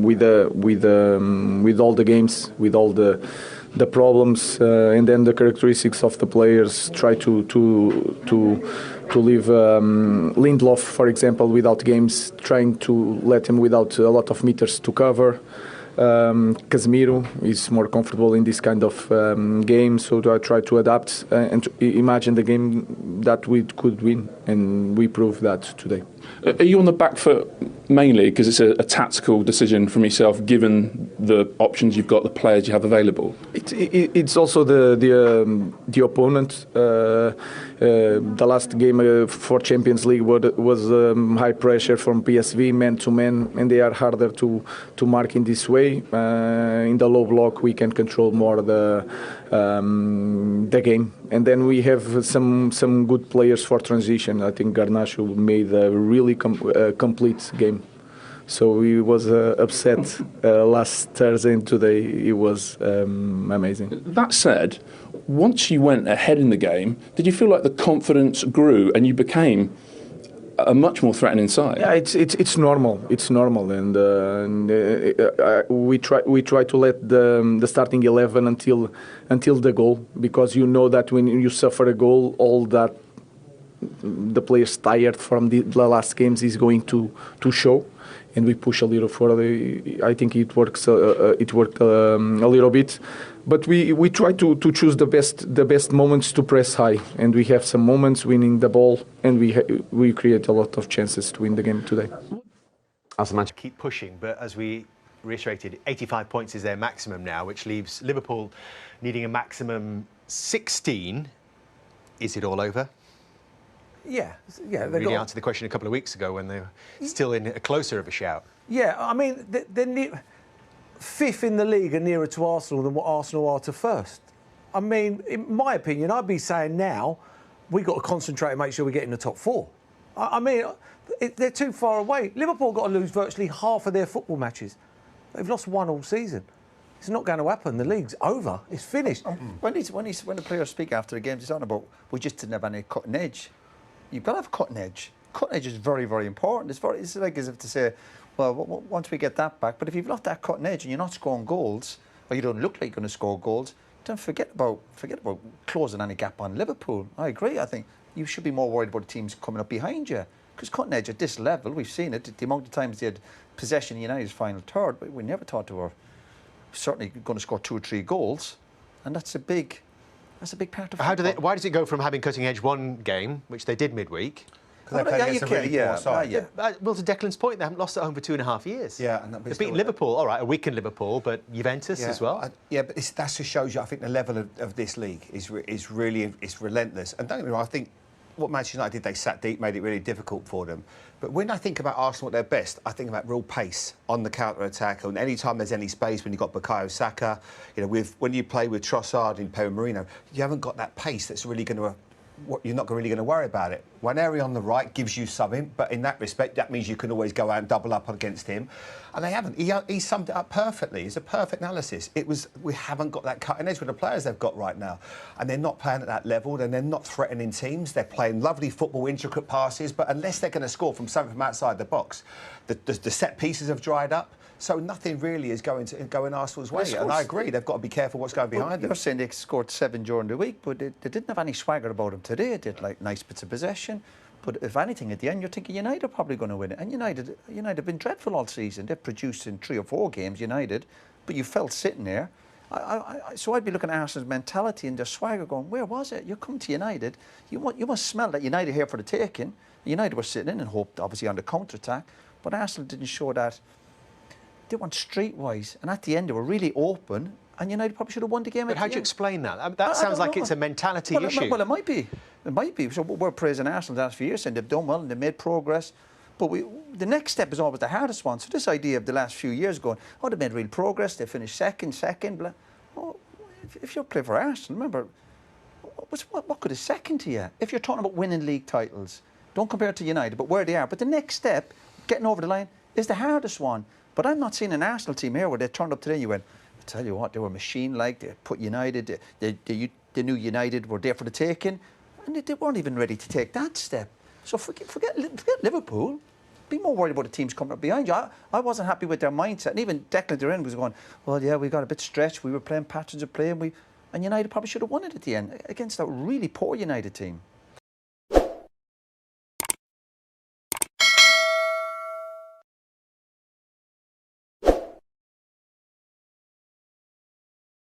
with all the games, with all the problems, and then the characteristics of the players. Try to leave Lindelof, for example, without games, trying to let him without a lot of meters to cover. Casemiro is more comfortable in this kind of game, so I try to adapt and to imagine the game that we could win, and we proved that today. Are you on the back foot mainly because it's a tactical decision from yourself, given the options you've got, the players you have available? It's also the opponent. The last game for Champions League was high pressure from PSV, man to man, and they are harder to mark in this way. In the low block, we can control more the game, and then we have some good players for transition. I think Garnacho made a really complete game. So he was upset last Thursday, and today it was amazing. That said, once you went ahead in the game, did you feel like the confidence grew and you became a much more threatening side? Yeah, it's normal. It's normal, and we try to let the starting 11 until the goal, because you know that when you suffer a goal, all that the players tired from the last games is going to show. And we push a little further. I think it works. It worked a little bit, but we try to choose the best moments to press high, and we have some moments winning the ball, and we create a lot of chances to win the game today. As a match, keep pushing, but as we reiterated, 85 points is their maximum now, which leaves Liverpool needing a maximum 16. Is it all over? Yeah. Really answered the question a couple of weeks ago when they were still in a closer of a shout. Yeah, I mean, they're fifth in the league and nearer to Arsenal than what Arsenal are to first. I mean, in my opinion, I'd be saying now we've got to concentrate and make sure we get in the top four. I mean, they're too far away. Liverpool got to lose virtually half of their football matches. They've lost one all season. It's not going to happen. The league's over. It's finished. When the players speak after the games, it's on about we just didn't have any cutting edge. You've got to have cutting edge. Cutting edge is very, very important. It's like as if to say, well, once we get that back, but if you've lost that cutting edge and you're not scoring goals, or you don't look like you're going to score goals, don't forget about closing any gap on Liverpool. I agree. I think you should be more worried about the teams coming up behind you, because cutting edge at this level, we've seen it. The amount of times they had possession in United's final third, but we never thought they were certainly going to score 2 or 3 goals, and that's a big part of football. Why does it go from having cutting edge one game, which they did midweek? Because they played against a really poor side. Well, to Declan's point, they haven't lost at home for 2.5 years. Yeah, and they've beaten Liverpool, all right, a weakened Liverpool, but Juventus as well. But that just shows you, I think, the level of this league is really relentless. And don't get me wrong, I think what Manchester United did, they sat deep, made it really difficult for them. But when I think about Arsenal at their best, I think about real pace on the counter-attack. And any time there's any space, when you've got Bukayo Saka, when you play with Trossard and Pedro Marino, you haven't got that pace that's really going to... You're not really going to worry about it. Waneri on the right gives you something, but in that respect, that means you can always go out and double up against him. And they haven't. He summed it up perfectly. It's a perfect analysis. We haven't got that cutting edge with the players they've got right now. And they're not playing at that level, and they're not threatening teams. They're playing lovely football, intricate passes, but unless they're going to score from something from outside the box, the set pieces have dried up. So nothing really is going in Arsenal's way. And I agree, they've got to be careful what's going behind them. You're saying they scored 7 during the week, but they didn't have any swagger about them today. They did like nice bits of possession. But if anything, at the end, you're thinking United are probably going to win it. And United have been dreadful all season. They've produced in 3 or 4 games, United. But you felt sitting there. So I'd be looking at Arsenal's mentality and their swagger going, where was it? You come to United, you must smell that United here for the taking. United were sitting in and hoped, obviously, on the counter-attack. But Arsenal didn't show that. They went streetwise, and at the end they were really open, and United probably should have won the game. But how do you explain that? That sounds like it's a mentality issue. Well, it might be. It might be. So we're praising Arsenal the last few years, saying they've done well and they've made progress. But the next step is always the hardest one. So this idea of the last few years going, oh, they've made real progress, they finished second, blah. Oh, if you're playing for Arsenal, remember, what good is second to you? If you're talking about winning league titles, don't compare it to United, but where they are. But the next step, getting over the line, is the hardest one. But I'm not seeing an Arsenal team here where they turned up today and you went, I tell you what, they were machine-like, they put United, they knew United were there for the taking, and they weren't even ready to take that step. So forget Liverpool. be more worried about the teams coming up behind you. I wasn't happy with their mindset. And even Declan Duran was going, well, yeah, we got a bit stretched. We were playing patterns of play, and United probably should have won it at the end against a really poor United team.